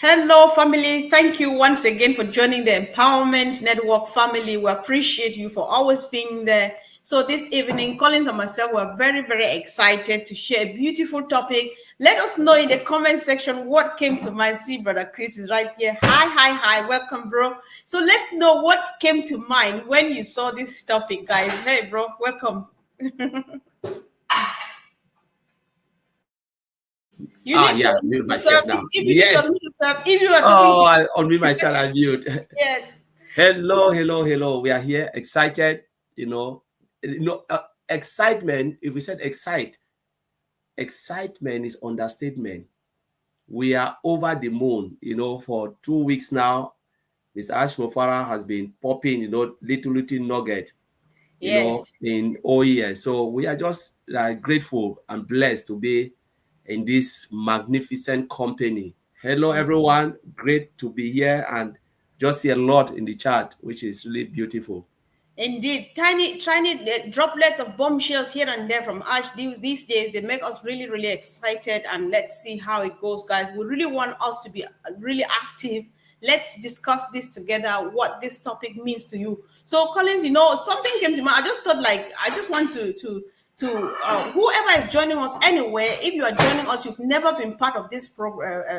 Hello, family. Thank you once again for joining the Empowerment Network family. We appreciate you for always being there. So this evening, Collins and myself were very, very excited to share a beautiful topic. Let us know in the comment section what came to mind. See, Brother Chris is right here. Hi. Welcome, bro. So let's know what came to mind when you saw this topic, guys. Hey, bro. Welcome. You need Yeah, to mute unmute myself yourself. now. If you need to Yes. unmute yourself, if you are talking Oh, to I unmute myself. I mute. yes. Hello. We are here, excited. Excitement. If we said excitement is understatement. We are over the moon. For 2 weeks now, Mr. Ash Mufareh has been popping, little nugget, Yes. in all years. So we are just grateful and blessed to be in this magnificent company. Hello, everyone. Great to be here and just see a lot in the chat, which is really beautiful. Indeed, tiny droplets of bombshells here and there from Ash these days, they make us really, really excited. And let's see how it goes, guys. We really want us to be really active. Let's discuss this together, what this topic means to you. So, Collins, something came to mind. I just thought, I just want to whoever is joining us anywhere, if you are joining us, you've never been part of this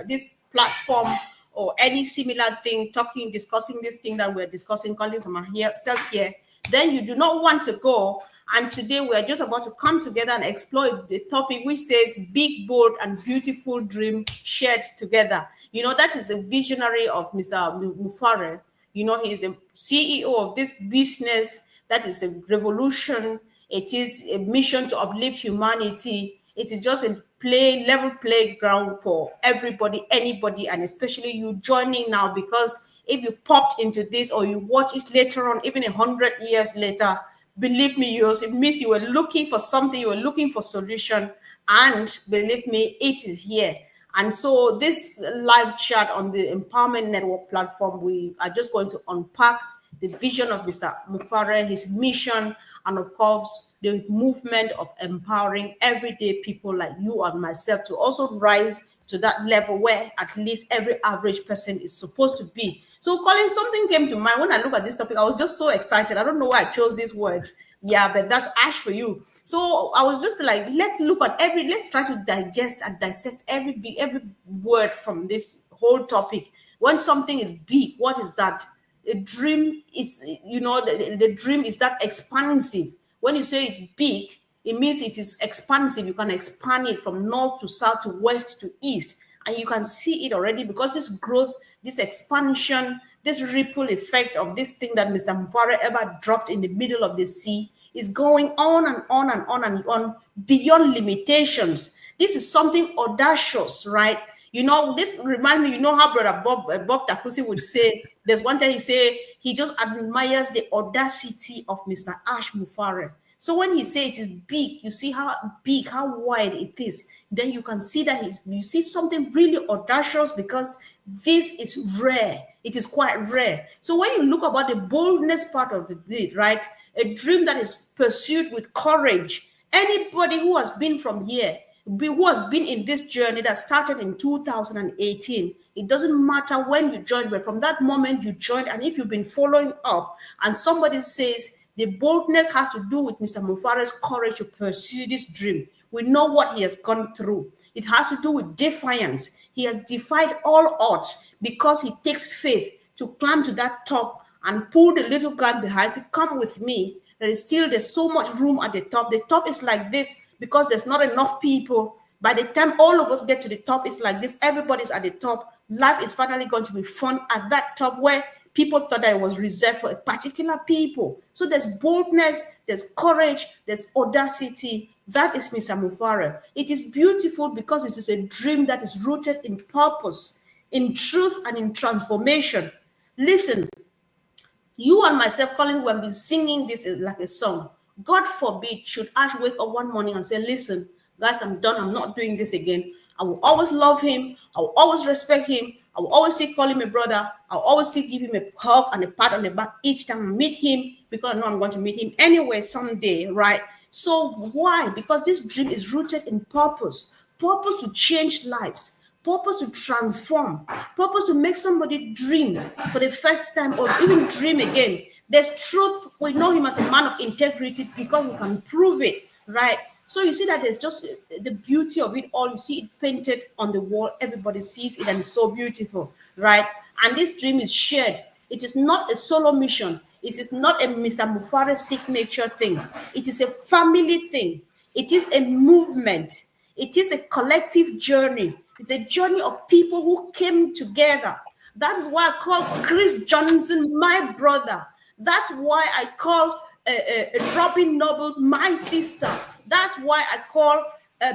this platform or any similar thing, discussing this thing that we're discussing, Collins and myself here, then you do not want to go. And today we are just about to come together and explore the topic which says big, bold, and beautiful dream shared together. That is a visionary of Mr. Mufareh. He is the CEO of this business that is a revolution. It is a mission to uplift humanity. It is just a level playground for everybody, anybody, and especially you joining now, because if you popped into this or you watch it later on, even 100 years later, believe me, it means you were looking for something, you were looking for solution, and believe me, it is here. And so this live chat on the Empowerment Network platform, we are just going to unpack the vision of Mr. Mufareh, his mission, and of course, the movement of empowering everyday people like you and myself to also rise to that level where at least every average person is supposed to be. So, Colin, something came to mind when I look at this topic. I was just so excited. I don't know why I chose these words. Yeah, but that's Ash for you. So I was just like, let's try to digest and dissect every word from this whole topic. When something is big, what is that? A dream is, the dream is that expansive. When you say it's big, it means it is expansive. You can expand it from north to south to west to east, and you can see it already, because this growth, this expansion, this ripple effect of this thing that Mr. Mufareh ever dropped in the middle of the sea is going on and on and on and on beyond limitations. This is something audacious, right? This reminds me, how Brother Bob Takusi would say, there's one time he say he just admires the audacity of Mr. Ash Mufareh. So when he say it is big, you see how big, how wide it is. Then you can see that you see something really audacious, because this is rare. It is quite rare. So when you look about the boldness part of it, right? A dream that is pursued with courage. Anybody who has been from here, who has been in this journey that started in 2018, it doesn't matter when you joined, but from that moment you joined, and if you've been following up and somebody says the boldness has to do with Mr. Mufareh's courage to pursue this dream, we know what he has gone through. It has to do with defiance. He has defied all odds because he takes faith to climb to that top and pull the little guy behind. Say, come with me. There's so much room at the top. The top is like this because there's not enough people. By the time all of us get to the top, it's like this. Everybody's at the top. Life is finally going to be fun at that top, where people thought that it was reserved for a particular people. So there's boldness, there's courage, there's audacity. That is Mr. Mufareh. It is beautiful because it is a dream that is rooted in purpose, in truth, and in transformation. Listen, you and myself, Colin, we have been singing this like a song. God forbid should Ash wake up one morning and say, listen, guys, I'm done. I'm not doing this again. I will always love him. I will always respect him. I will always still call him a brother. I'll always still give him a hug and a pat on the back each time I meet him, because I know I'm going to meet him anyway someday, right? So why? Because this dream is rooted in purpose to change lives, purpose to transform, purpose to make somebody dream for the first time or even dream again. There's truth. We know him as a man of integrity because we can prove it, right? So you see that there's just the beauty of it all. You see it painted on the wall. Everybody sees it and it's so beautiful, right? And this dream is shared. It is not a solo mission. It is not a Mr. Mufareh signature thing. It is a family thing. It is a movement. It is a collective journey. It's a journey of people who came together. That is why I call Chris Johnson my brother. That's why I call Robin Noble my sister. That's why I call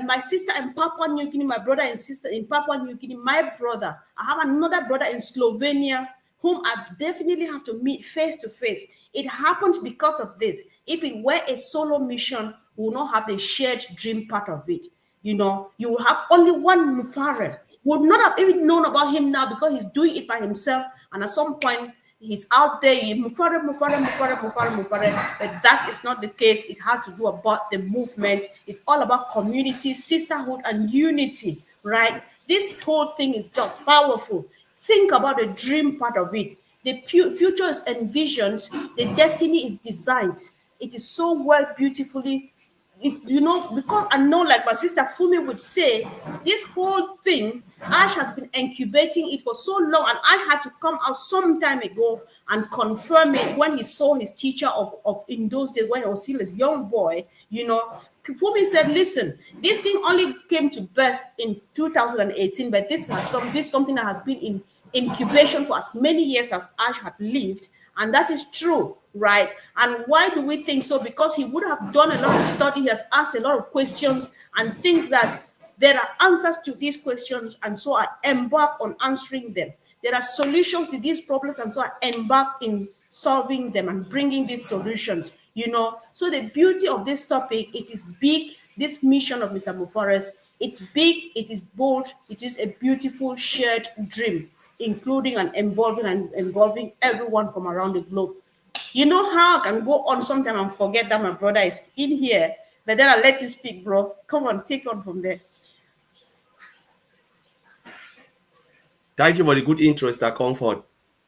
my sister in Papua New Guinea, my brother and sister in Papua New Guinea, my brother. I have another brother in Slovenia whom I definitely have to meet face to face. It happened because of this. If it were a solo mission, we will not have the shared dream part of it. You know, you will have only one Mufareh. We would not have even known about him now because he's doing it by himself. And at some point, he's out there, Mufareh. But that is not the case. It has to do about the movement. It's all about community, sisterhood, and unity, right? This whole thing is just powerful. Think about the dream part of it. The future is envisioned. The destiny is designed. It is so well, beautifully, you know, because I know, like my sister Fumi would say, this whole thing, Ash has been incubating it for so long, and Ash had to come out some time ago and confirm it when he saw his teacher of in those days when he was still a young boy. You know, Fumi said, listen, this thing only came to birth in 2018, but this is something that has been in incubation for as many years as Ash had lived. And that is true, right? And why do we think so? Because he would have done a lot of study. He has asked a lot of questions and thinks that there are answers to these questions. And so I embark on answering them. There are solutions to these problems. And so I embark in solving them and bringing these solutions, you know. So the beauty of this topic, it is big. This mission of Mr. Mufareh, it's big, it is bold, it is a beautiful shared dream, including and involving everyone from around the globe. You know how I can go on sometime and forget that my brother is in here, but then I'll let you speak, bro. Come on, take on from there. Thank you for the good intro, Mr. Comfort.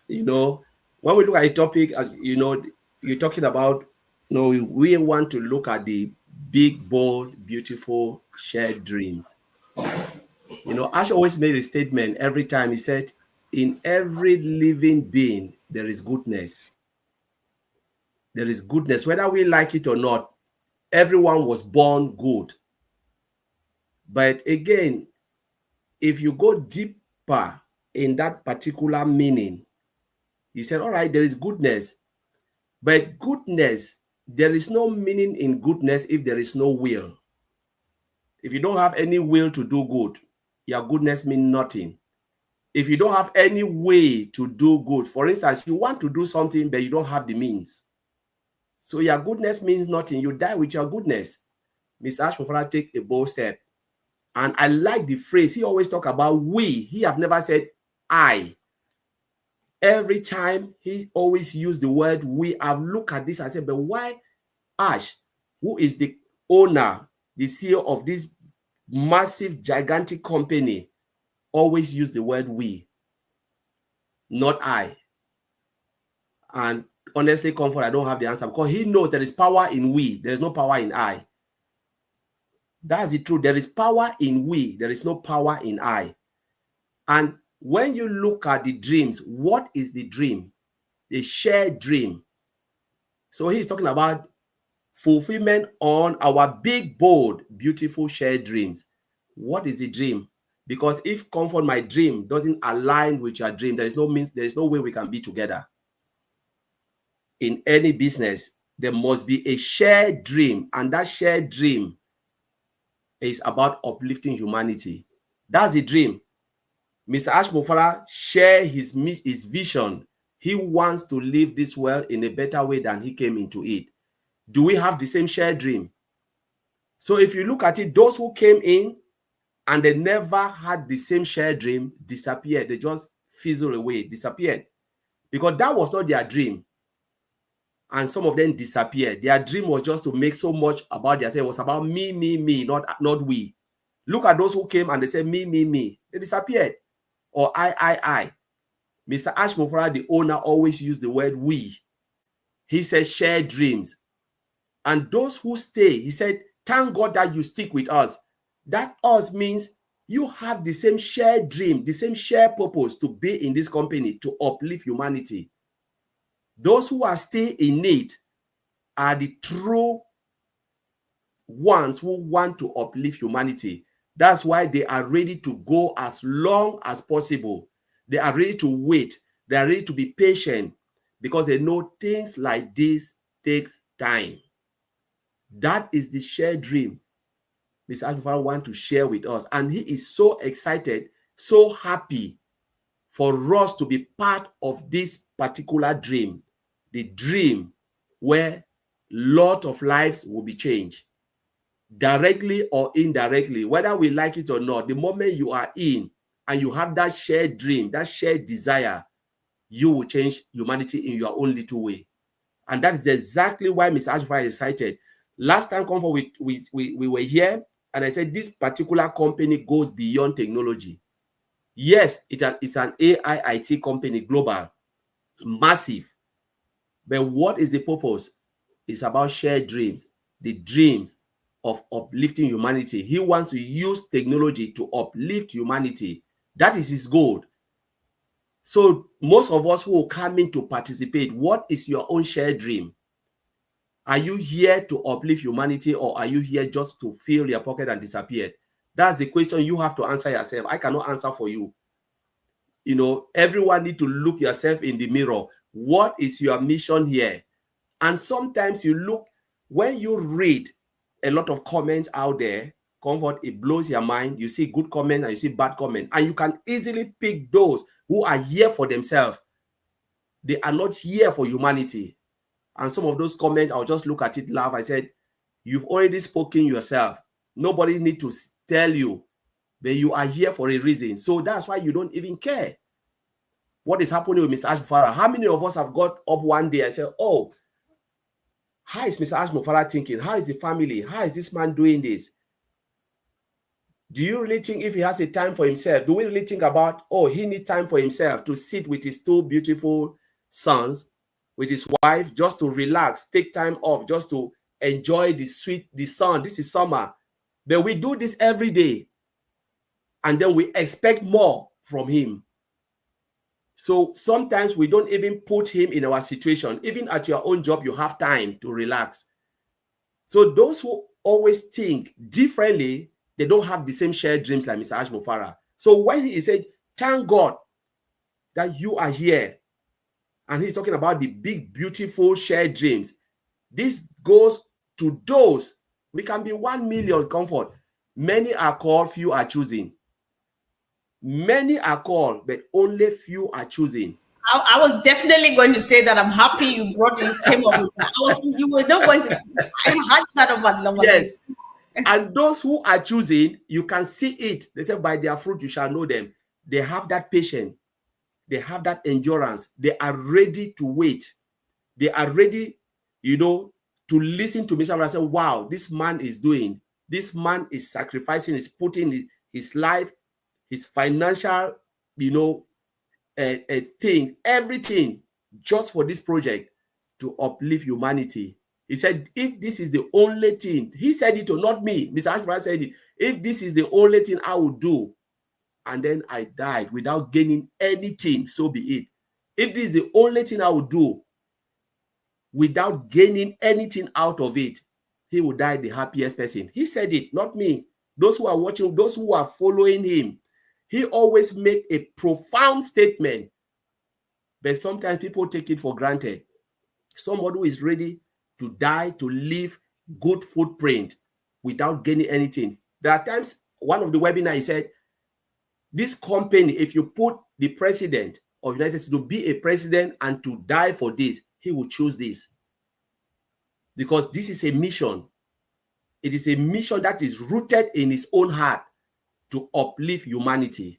You know, when we look at a topic, as you know, you're talking about, you know, we want to look at the big, bold, beautiful, shared dreams. You know, Ash always made a statement every time. He said, in every living being, there is goodness. There is goodness. Whether we like it or not, everyone was born good. But again, if you go deeper in that particular meaning, he said, all right, there is goodness. But goodness, there is no meaning in goodness if there is no will. If you don't have any will to do good, your goodness means nothing. If you don't have any way to do good, for instance, you want to do something, but you don't have the means. So your goodness means nothing. You die with your goodness. Mr. Ash Mufareh take a bold step. And I like the phrase. He always talk about we. He have never said I. Every time he always used the word we. I've looked at this and said, but why Ash, who is the owner, the CEO of this massive, gigantic company, always use the word we, not I? And honestly, Comfort, I don't have the answer because he knows there is power in we. There is no power in I. That's the truth. There is power in we. There is no power in I. And when you look at the dreams, what is the dream? A shared dream. So he's talking about fulfillment on our big, bold, beautiful shared dreams. What is the dream? Because if Comfort, my dream doesn't align with your dream, there is no way we can be together. In any business, there must be a shared dream, and that shared dream is about uplifting humanity. That's the dream. Mr. Ash Mufareh share his vision. He wants to live this world in a better way than he came into it. Do we have the same shared dream? So if you look at it, those who came in and they never had the same shared dream disappeared. They just fizzled away, disappeared. Because that was not their dream. And some of them disappeared. Their dream was just to make so much about themselves. It was about me, not we. Look at those who came and they said, me, me, me. They disappeared. Or I. Mr. Ash Mufareh, the owner, always used the word we. He said, share dreams. And those who stay, he said, thank God that you stick with us. That us means you have the same shared dream, the same shared purpose to be in this company, to uplift humanity. Those who are still in need are the true ones who want to uplift humanity. That's why they are ready to go as long as possible. They are ready to wait. They are ready to be patient because they know things like this takes time. That is the shared dream Mr. Ash Mufareh wants to share with us. And he is so excited, so happy for us to be part of this particular dream, the dream where a lot of lives will be changed, directly or indirectly, whether we like it or not. The moment you are in and you have that shared dream, that shared desire, you will change humanity in your own little way. And that is exactly why Mr. Ash Mufareh is excited. Last time, Comfort, we were here, and I said this particular company goes beyond technology. Yes, it's an AI IT company, global, massive. But what is the purpose? It's about shared dreams, the dreams of uplifting humanity. He wants to use technology to uplift humanity. That is his goal. So most of us who will come in to participate, what is your own shared dream? Are you here to uplift humanity, or are you here just to fill your pocket and disappear? That's the question you have to answer yourself. I cannot answer for you. You know, everyone need to look yourself in the mirror. What is your mission here? And sometimes you look, when you read a lot of comments out there, Comfort, it blows your mind. You see good comments and you see bad comments, and you can easily pick those who are here for themselves. They are not here for humanity. And some of those comments, I'll just look at it, laugh. I said, you've already spoken yourself. Nobody need to tell you, but you are here for a reason. So that's why you don't even care what is happening with Mr. Ash Mufareh. How many of us have got up one day and said, oh, how is Mr. Ash Mufareh thinking? How is the family? How is this man doing this? Do you really think if he has a time for himself, do we really think about, oh, he needs time for himself to sit with his two beautiful sons, with his wife, just to relax, take time off, just to enjoy the sun. This is summer. But we do this every day. And then we expect more from him. So sometimes we don't even put him in our situation. Even at your own job, you have time to relax. So those who always think differently, they don't have the same shared dreams like Mr. Ash Mufareh. So when he said, thank God that you are here, and he's talking about the big, beautiful shared dreams, this goes to those. We can be 1 million, Comfort. Many are called, few are choosing. Many are called, but only few are choosing. I was definitely going to say that. I'm happy you came up with that. You were not going to. I had that on my Yes. And those who are choosing, you can see it. They say, by their fruit you shall know them. They have that patience. They have that endurance. They are ready to wait. They are ready, to listen to Mr. and say, wow, this man is doing. This man is sacrificing, is putting his life, his financial, things, everything, just for this project to uplift humanity. He said, if this is the only thing, he said it, not me, Mr. Ash Mufareh said it, if this is the only thing I would do, and then I died without gaining anything, so be it. If this is the only thing I would do without gaining anything out of it, he would die the happiest person. He said it, not me. Those who are watching, those who are following him, he always make a profound statement, but sometimes people take it for granted. Somebody who is ready to die, to leave good footprint without gaining anything. There are times, one of the webinars, he said, this company, if you put the president of the United States to be a president and to die for this, he will choose this. Because this is a mission. It is a mission that is rooted in his own heart to uplift humanity.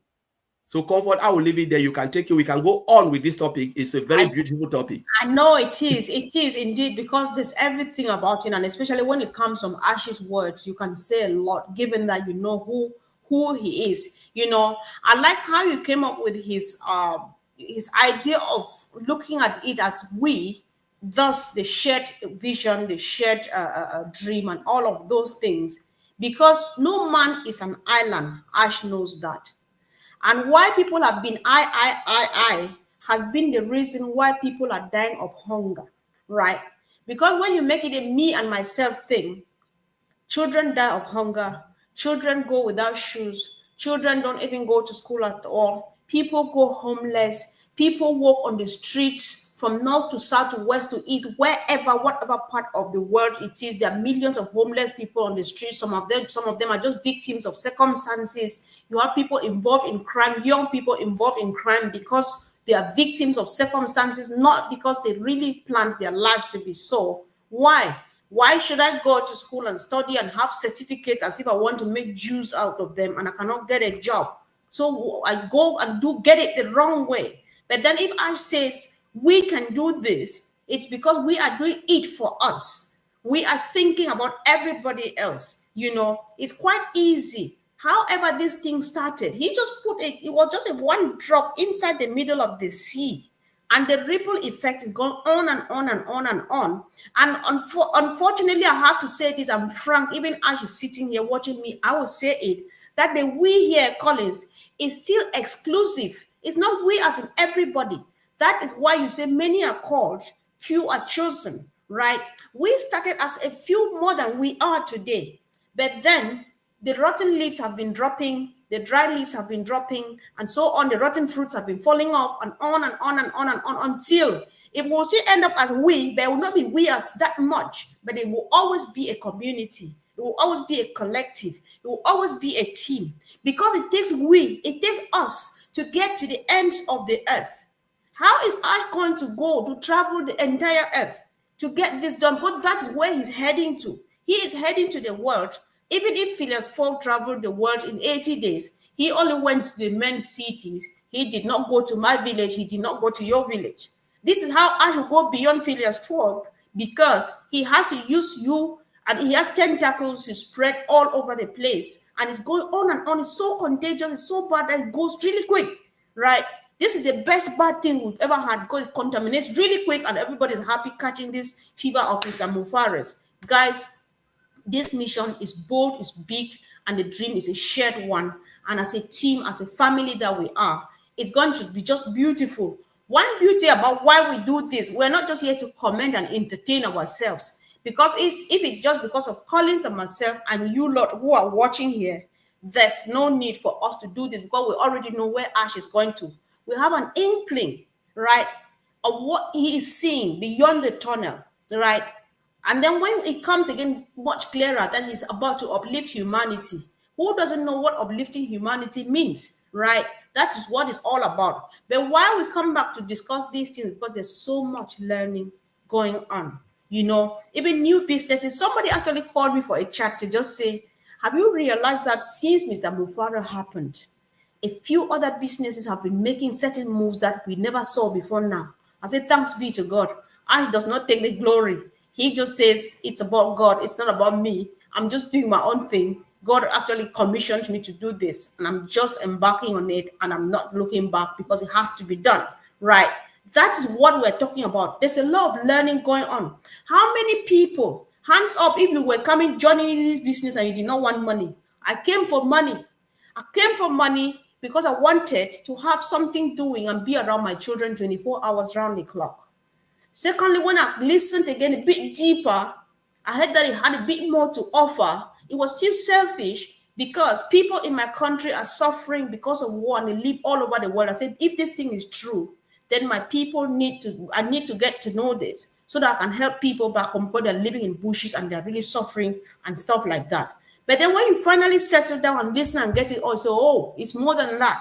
So Comfort, I will leave it there. You can take it. We can go on with this topic. It's a very beautiful topic. I know it is. It is indeed, because there's everything about it, and especially when it comes from Ash's words, you can say a lot, given that you know who he is. You know, I like how you came up with his idea of looking at it as we, thus the shared vision, the shared dream, and all of those things. Because no man is an island. Ash knows that. And why people have been I has been the reason why people are dying of hunger, right? Because when you make it a me and myself thing, children die of hunger, children go without shoes, children don't even go to school at all, people go homeless, people walk on the streets from north to south to west to east, wherever, whatever part of the world it is. There are millions of homeless people on the streets. Some of them are just victims of circumstances. You have people involved in crime, young people involved in crime because they are victims of circumstances, not because they really planned their lives to be so. Why? Why should I go to school and study and have certificates as if I want to make Jews out of them and I cannot get a job? So I go and get it the wrong way. But then if I says we can do this, it's because we are doing it for us. We are thinking about everybody else. You know, it's quite easy. However, this thing started, he just it was just a one drop inside the middle of the sea. And the ripple effect is going on and on and on and on. And unfortunately, I have to say this, I'm frank, even as she's sitting here watching me, I will say it, that the we here, Collins, is still exclusive. It's not we as in everybody. That is why you say many are called, few are chosen, right? We started as a few more than we are today. But then the rotten leaves have been dropping, the dry leaves have been dropping, and so on. The rotten fruits have been falling off, and on and on and on and on until it will still end up as we. There will not be we as that much, but it will always be a community. It will always be a collective. It will always be a team, because it takes it takes us to get to the ends of the earth. How is Ash going to go to travel the entire earth to get this done? Because that is where he's heading to. He is heading to the world. Even if Phileas Fogg traveled the world in 80 days, he only went to the main cities. He did not go to my village. He did not go to your village. This is how Ash will go beyond Phileas Fogg, because he has to use you, and he has tentacles to spread all over the place. And it's going on and on. It's so contagious. It's so bad that it goes really quick, right? This is the best bad thing we've ever had, because it contaminates really quick and everybody's happy catching this fever of Mr. Mufareh. Guys, this mission is bold, it's big, and the dream is a shared one. And as a team, as a family that we are, it's going to be just beautiful. One beauty about why we do this, we're not just here to comment and entertain ourselves. Because if it's just because of Collins and myself and you lot who are watching here, there's no need for us to do this, because we already know where Ash is going to. We have an inkling, right, of what he is seeing beyond the tunnel, right? And then when it comes again much clearer that he's about to uplift humanity, who doesn't know what uplifting humanity means, right? That is what it's all about. But why we come back to discuss these things, because there's so much learning going on. You know, even new businesses. Somebody actually called me for a chat to just say, have you realized that since Mr. Mufareh happened, a few other businesses have been making certain moves that we never saw before now? I said, thanks be to God. Ash does not take the glory. He just says it's about God. It's not about me. I'm just doing my own thing. God actually commissioned me to do this, and I'm just embarking on it, and I'm not looking back because it has to be done, right? That is what we're talking about. There's a lot of learning going on. How many people, hands up if you were joining this business and you did not want money? I came for money. I came for money because I wanted to have something doing and be around my children 24 hours round the clock. Secondly, when I listened again a bit deeper, I heard that it had a bit more to offer. It was still selfish because people in my country are suffering because of war and they live all over the world. I said, if this thing is true, then my people I need to get to know this so that I can help people back home, because they're living in bushes and they're really suffering and stuff like that. But then when you finally settle down and listen and get it also, oh, it's more than that.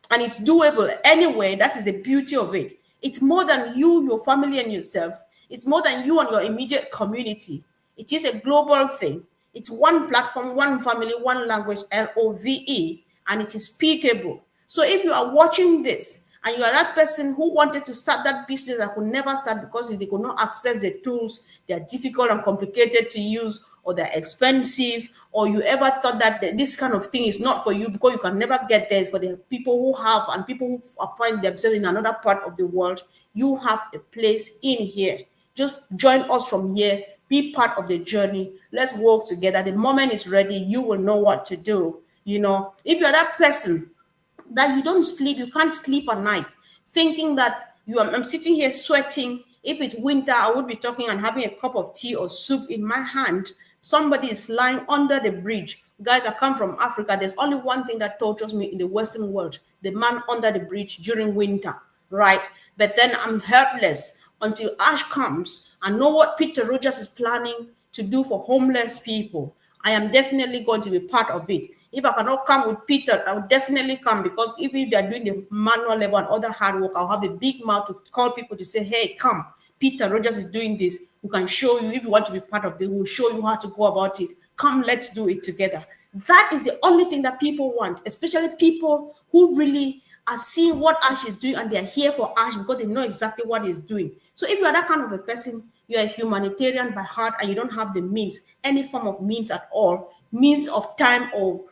And it's doable anyway. That is the beauty of it. It's more than you, your family, and yourself. It's more than you and your immediate community. It is a global thing. It's one platform, one family, one language, LOVE, and it is speakable. So if you are watching this and you are that person who wanted to start that business that could never start because they could not access the tools, they are difficult and complicated to use, or they're expensive, or you ever thought that this kind of thing is not for you because you can never get there, for the people who have and people who find themselves in another part of the world, you have a place in here. Just join us from here, be part of the journey. Let's work together. The moment it's ready, you will know what to do. You know, if you're that person that you don't sleep, you can't sleep at night, thinking that I'm sitting here sweating. If it's winter, I would be talking and having a cup of tea or soup in my hand. Somebody is lying under the bridge. Guys, I come from Africa. There's only one thing that tortures me in the Western world: the man under the bridge during winter, right? But then I'm helpless until Ash comes and know what Peter Rogers is planning to do for homeless people. I am definitely going to be part of it. If I cannot come with Peter, I will definitely come, because if they're doing the manual labor and other hard work, I'll have a big mouth to call people to say, hey, come, Peter Rogers is doing this. We can show you. If you want to be part of it, we'll show you how to go about it. Come, let's do it together. That is the only thing that people want, especially people who really are seeing what Ash is doing and they're here for Ash because they know exactly what he's doing. So if you're that kind of a person, you're a humanitarian by heart and you don't have the means, any form of means at all, means of time or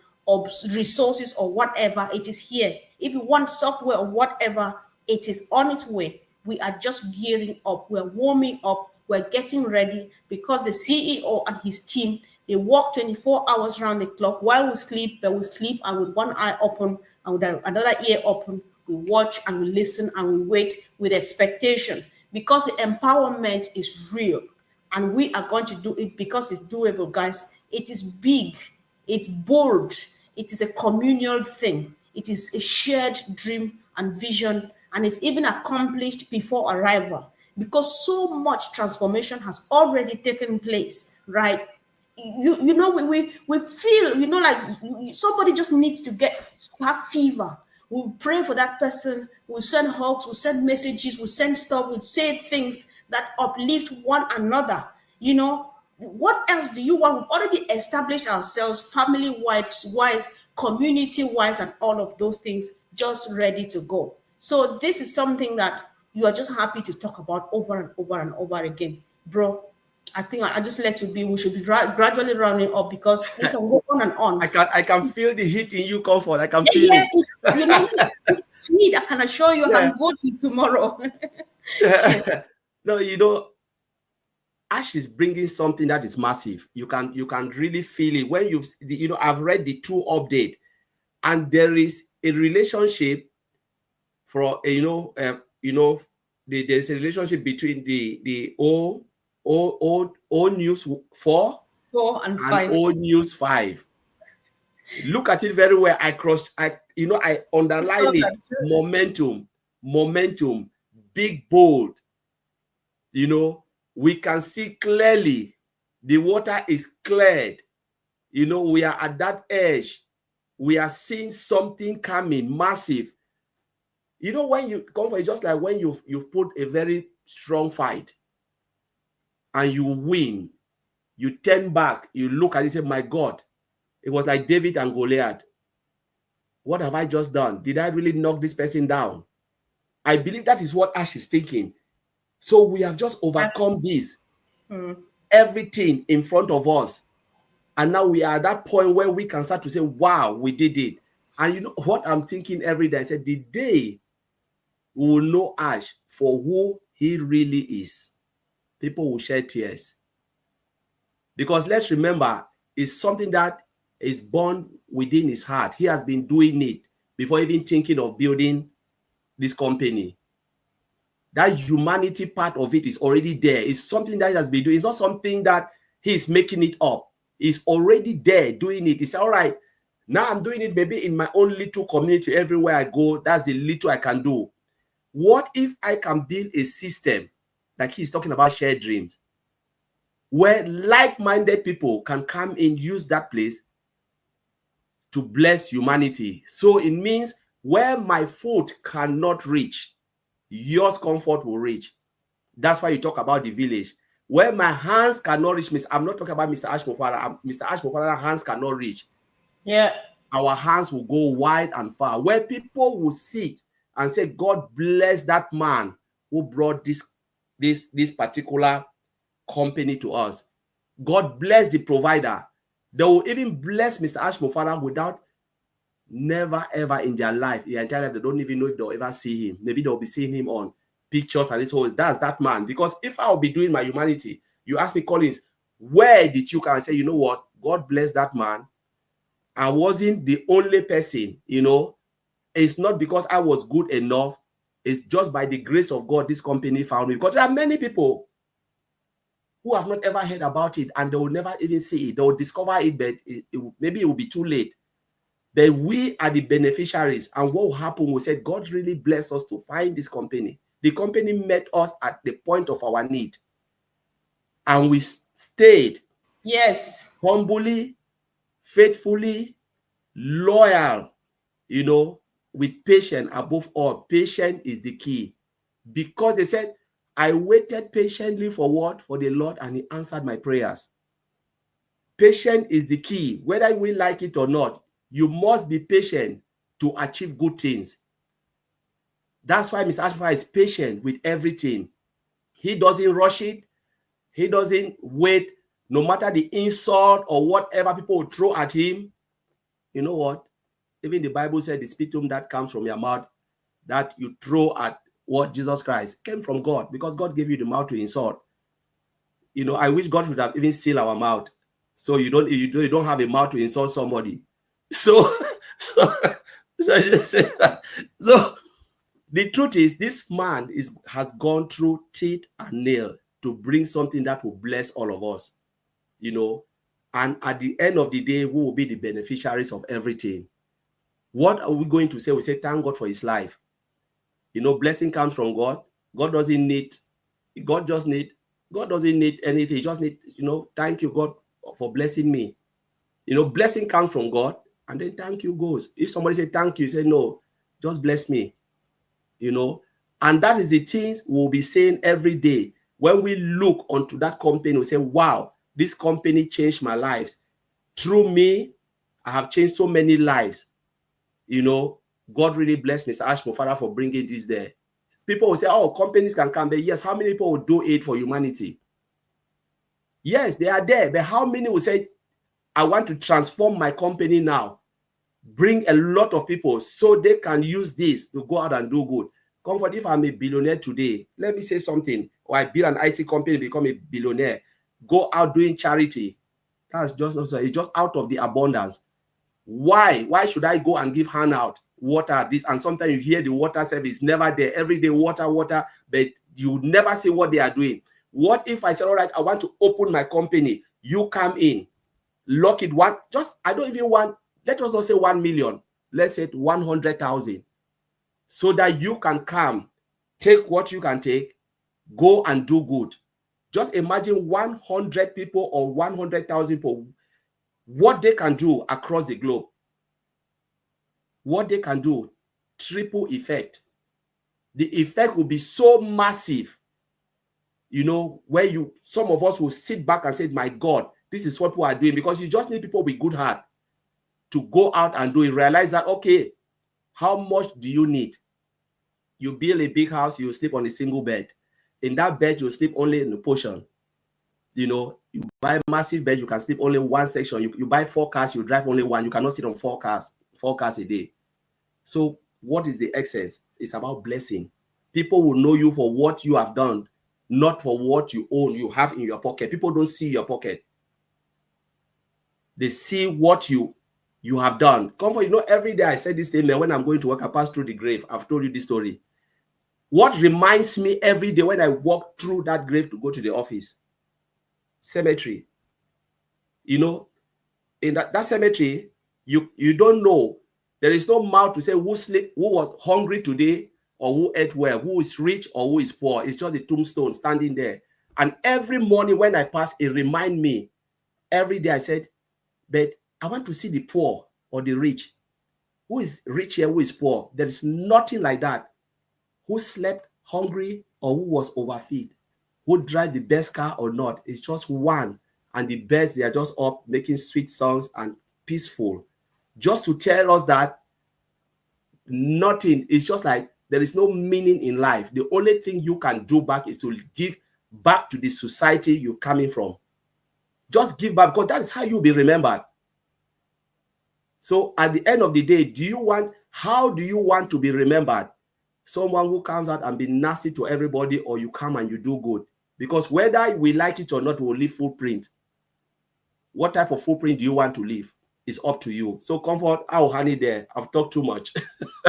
resources or whatever, it is here. If you want software or whatever, it is on its way. We are just gearing up. We're warming up. We're getting ready, because the CEO and his team, they work 24 hours around the clock. While we sleep, they will sleep and with one eye open and with another ear open. We watch and we listen and we wait with expectation, because the empowerment is real and we are going to do it because it's doable, guys. It is big, it's bold, it is a communal thing, it is a shared dream and vision, and it's even accomplished before arrival, because so much transformation has already taken place, right? You know, we feel, you know, like somebody just needs to have fever. We'll pray for that person, we'll send hugs, we'll send messages, we'll send stuff, we'll say things that uplift one another. You know, what else do you want? We've already established ourselves family wise, community wise, and all of those things, just ready to go. So this is something that you are just happy to talk about over and over and over again, bro. I think I just let you be. We should be gradually rounding up, because we can go on and on. I can feel the heat in you, Comfort. I can feel Yeah, it. you know, it's sweet. I can assure you, I Yeah. can go to tomorrow. No, you know, Ash is bringing something that is massive. You can really feel it when I've read the 2 update, and there is a relationship for there's a relationship between the O News 4 4 and and 5. O News 5. Look at it very well. I underline it. Momentum, big, bold. You know, we can see clearly the water is cleared. You know, we are at that edge. We are seeing something coming massive. You know, when you come for it, just like when you've put a very strong fight and you win, you turn back, you look and you say, my God, it was like David and Goliath. What have I just done? Did I really knock this person down? I believe that is what Ash is thinking. So we have just overcome this, everything in front of us. And now we are at that point where we can start to say, wow, we did it. And you know what I'm thinking every day? I said, the day we will know Ash for who he really is, people will shed tears. Because let's remember, it's something that is born within his heart. He has been doing it before even thinking of building this company. That humanity part of it is already there. It's something that he has been doing. It's not something that he's making it up. It's already there doing it. It's all right. Now I'm doing it maybe in my own little community. Everywhere I go, that's the little I can do. What if I can build a system, like he's talking about shared dreams, where like-minded people can come and use that place to bless humanity? So it means where my foot cannot reach, yours comfort will reach. That's why you talk about the village. Where my hands cannot reach, I'm not talking about Mr. Ash Mufareh. Mr. Ash Mufareh's hands cannot reach. Yeah. our hands will go wide and far, where people will sit and say, God bless that man who brought this particular company to us. God bless the provider. They will even bless Mr. Ash Mufareh without never ever in their life, their entire life, they don't even know if they'll ever see him. Maybe they'll be seeing him on pictures and it's always, that's that man. Because if I'll be doing my humanity, you ask me, Collins, where did you come? And say, you know what? God bless that man. I wasn't the only person, you know. It's not because I was good enough. It's just by the grace of God, this company found me. Because there are many people who have not ever heard about it and they will never even see it. They will discover it, but maybe it will be too late. But we are the beneficiaries. And what will happen? We said, God really blessed us to find this company. The company met us at the point of our need. And we stayed. Yes. Humbly, faithfully, loyal, you know, with patience above all. Patience is the key. Because they said, I waited patiently for what? For the Lord, and he answered my prayers. Patience is the key. Whether we like it or not, you must be patient to achieve good things. That's why Mr. Ash Mufareh is patient with everything. He doesn't rush it. He doesn't wait. No matter the insult or whatever people will throw at him, you know what? Even the Bible said the sputum that comes from your mouth that you throw at what Jesus Christ came from God, because God gave you the mouth to insult. You know, I wish God would have even sealed our mouth, so you don't have a mouth to insult somebody. So the truth is, this man has gone through teeth and nail to bring something that will bless all of us, you know. And at the end of the day, we will be the beneficiaries of everything. What are we going to say? We say, thank God for his life. You know, blessing comes from God. God doesn't need anything. He just need, you know, thank you, God, for blessing me. You know, blessing comes from God, and then thank you goes. If somebody say thank you, say no, just bless me. You know, and that is the things we'll be saying every day. When we look onto that company, we say, wow, this company changed my life. Through me, I have changed so many lives. You know, God really blessed Mr. Ash Mufareh for bringing this there. People will say, oh, companies can come there. Yes, how many people will do it for humanity? Yes, they are there. But how many will say, I want to transform my company now, bring a lot of people so they can use this to go out and do good? Comfort, if I'm a billionaire today, let me say something, or I build an IT company, become a billionaire, go out doing charity. That's just not so. It's just out of the abundance. Why should I go and give handout water this? And sometimes you hear the water service never there. Every day water, but you never see what they are doing. What if I say, all right, I want to open my company, you come in, lock it one, just, I don't even want, let us not say 1 million, let's say 100,000, so that you can come, take what you can take, go and do good. Just imagine 100 people or 100,000 people, what they can do across the globe. What they can do, triple effect. The effect will be so massive, you know, where some of us will sit back and say, my God, this is what people are doing, because you just need people with good heart to go out and do it. Realize that, okay, how much do you need? You build a big house, you sleep on a single bed. In that bed, you sleep only in a portion. You know, you buy a massive bed, you can sleep only one section. You buy 4 cars, you drive only one. You cannot sit on 4 cars a day. So what is the essence? It's about blessing. People will know you for what you have done, not for what you own, you have in your pocket. People don't see your pocket. They see what you have done. Comfort, you know, every day I say this statement when I'm going to work, I pass through the grave. I've told you this story. What reminds me every day when I walk through that grave to go to the office? Cemetery. You know, in that cemetery, you don't know. There is no mouth to say who was hungry today, or who ate well, who is rich or who is poor. It's just the tombstone standing there. And every morning when I pass, it reminds me. Every day I said, but I want to see the poor or the rich. Who is rich here, who is poor? There is nothing like that. Who slept hungry or who was overfed? Who drive the best car or not? It's just one. And the best, they are just up making sweet songs and peaceful. just to tell us that nothing is just like there is no meaning in life. The only thing you can do back is to give back to the society you're coming from. Just give back, because that is how you'll be remembered. So at the end of the day, how do you want to be remembered? Someone who comes out and be nasty to everybody, or you come and you do good? Because whether we like it or not, we'll leave footprint. What type of footprint do you want to leave? It's up to you. So Comfort, I'll hand it there. I've talked too much.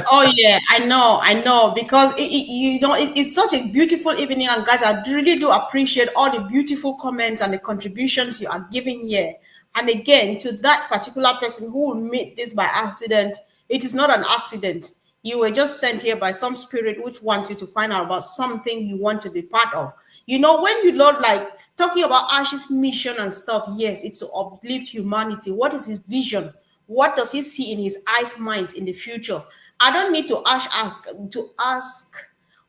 Oh yeah, I know, because it's such a beautiful evening, and guys, I really do appreciate all the beautiful comments and the contributions you are giving here. And again, to that particular person who will meet this by accident, it is not an accident. You were just sent here by some spirit which wants you to find out about something you want to be part of. You know, when you Lord, like talking about Ash's mission and stuff, yes, it's to uplift humanity. What is his vision? What does he see in his eyes, minds in the future? I don't need to ask.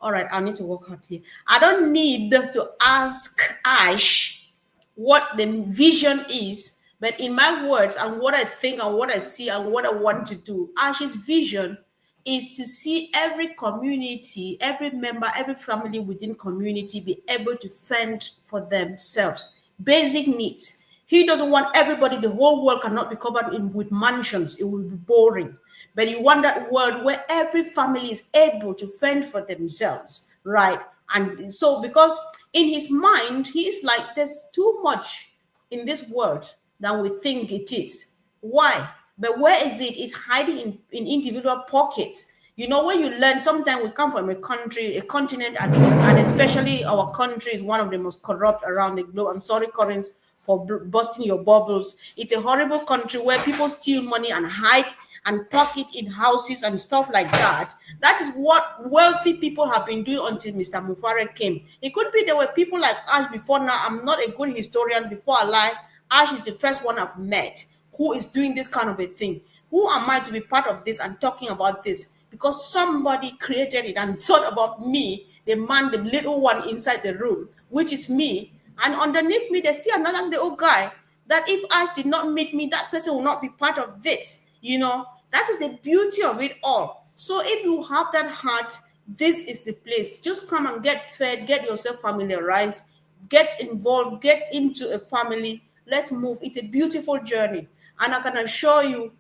All right, I need to work hard here. I don't need to ask Ash what the vision is, but in my words and what I think and what I see and what I want to do, Ash's vision is to see every community, every member, every family within community be able to fend for themselves. Basic needs. He doesn't want everybody, the whole world cannot be covered with mansions. It will be boring. But you want that world where every family is able to fend for themselves, right? And so, because in his mind, he is like, there's too much in this world than we think it is. Why? But where is it? It's hiding in individual pockets. You know, when you learn, sometimes we come from a country, a continent, and especially our country is one of the most corrupt around the globe. I'm sorry, Corinth, for busting your bubbles. It's a horrible country where people steal money and hide and park it in houses and stuff like that. That is what wealthy people have been doing until Mr. Mufareh came. It could be there were people like Ash before now. I'm not a good historian. Before I lie, Ash is the first one I've met who is doing this kind of a thing. Who am I to be part of this and talking about this? Because somebody created it and thought about me, the man, the little one inside the room, which is me. And underneath me, they see another little guy that if Ash did not meet me, that person will not be part of this. You know, that is the beauty of it all. So if you have that heart, this is the place. Just come and get fed, get yourself familiarized, get involved, get into a family. Let's move. It's a beautiful journey. And I can assure you,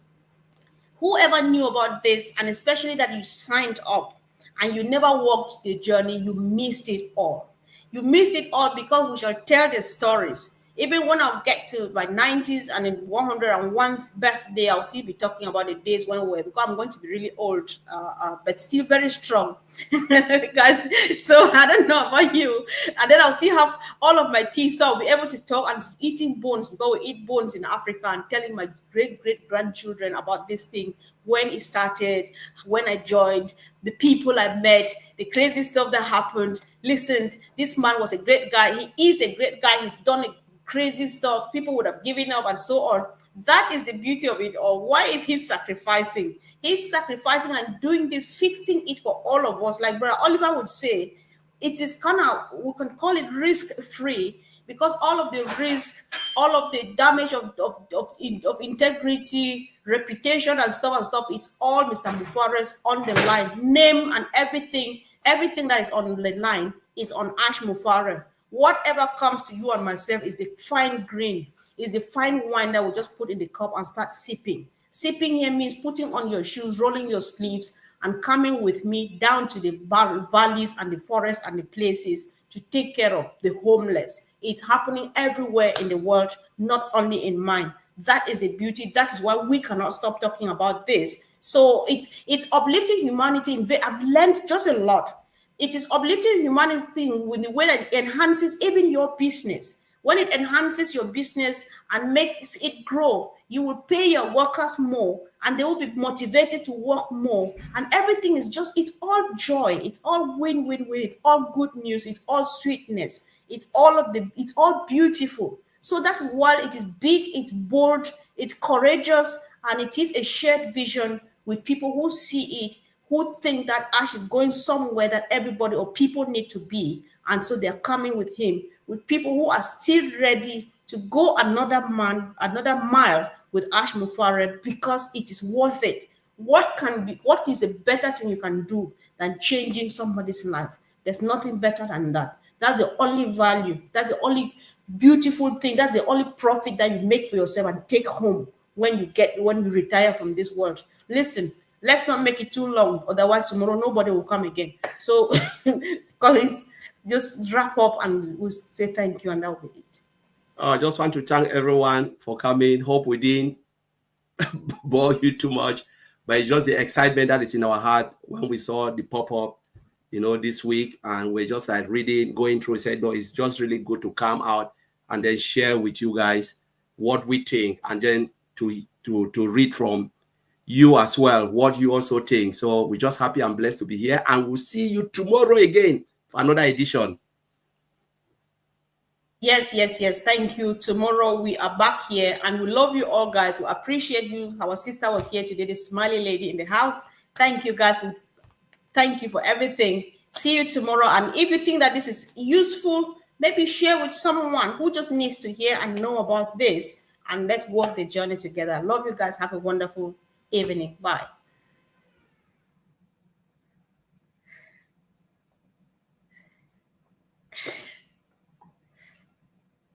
whoever knew about this, and especially that you signed up and you never walked the journey, you missed it all. You missed it all, because we shall tell the stories. Even when I get to my 90s and in 101th birthday, I'll still be talking about the days when we were, because I'm going to be really old, but still very strong, guys. So I don't know about you. And then I'll still have all of my teeth, so I'll be able to talk and eating bones, because we eat bones in Africa, and telling my great grandchildren about this thing, when it started, when I joined, the people I met, the crazy stuff that happened. Listen, this man was a great guy. He is a great guy. He's done crazy stuff. People would have given up and so on. That is the beauty of it all. Why is he sacrificing? He's sacrificing and doing this, fixing it for all of us. Like Brother Oliver would say, it is kind of, we can call it risk-free, because all of the risk, all of the damage of integrity, reputation and stuff, it's all Mr. Mufareh's on the line. Name and everything that is on the line is on Ash Mufareh. Whatever comes to you and myself is the fine grain, is the fine wine that we just put in the cup and start sipping. Sipping here means putting on your shoes, rolling your sleeves, and coming with me down to the valleys and the forests and the places to take care of the homeless. It's happening everywhere in the world, not only in mine. That is the beauty. That is why we cannot stop talking about this. So it's uplifting humanity. I've learned just a lot. It is uplifting humanity with the way that it enhances even your business. When it enhances your business and makes it grow, you will pay your workers more and they will be motivated to work more. And everything is just, it's all joy. It's all win-win-win. It's all good news. It's all sweetness. It's all beautiful. So that's why it is big, it's bold, it's courageous, and it is a shared vision with people who see it, who think that Ash is going somewhere that everybody or people need to be. And so they're coming with him, with people who are still ready to go another mile with Ash Mufareh because it is worth it. What is the better thing you can do than changing somebody's life? There's nothing better than that. That's the only value. That's the only beautiful thing. That's the only profit that you make for yourself and take home when you retire from this world. Listen, let's not make it too long, otherwise tomorrow nobody will come again. So, Collins, just wrap up and we'll say thank you, and that will be it. I just want to thank everyone for coming. Hope we didn't bore you too much, but it's just the excitement that is in our heart when we saw the pop-up, this week, and we're just like reading, going through, said, no, it's just really good to come out and then share with you guys what we think, and then to read from you as well what you also think. So we're just happy and blessed to be here, and we'll see you tomorrow again for another edition. Yes. Thank you. Tomorrow we are back here, and we love you all, guys. We appreciate you. Our sister was here today, the smiley lady in the house. Thank you, guys. Thank you for everything. See you tomorrow. And if you think that this is useful, maybe share with someone who just needs to hear and know about this. And let's walk the journey together. Love you guys. Have a wonderful evening. Bye.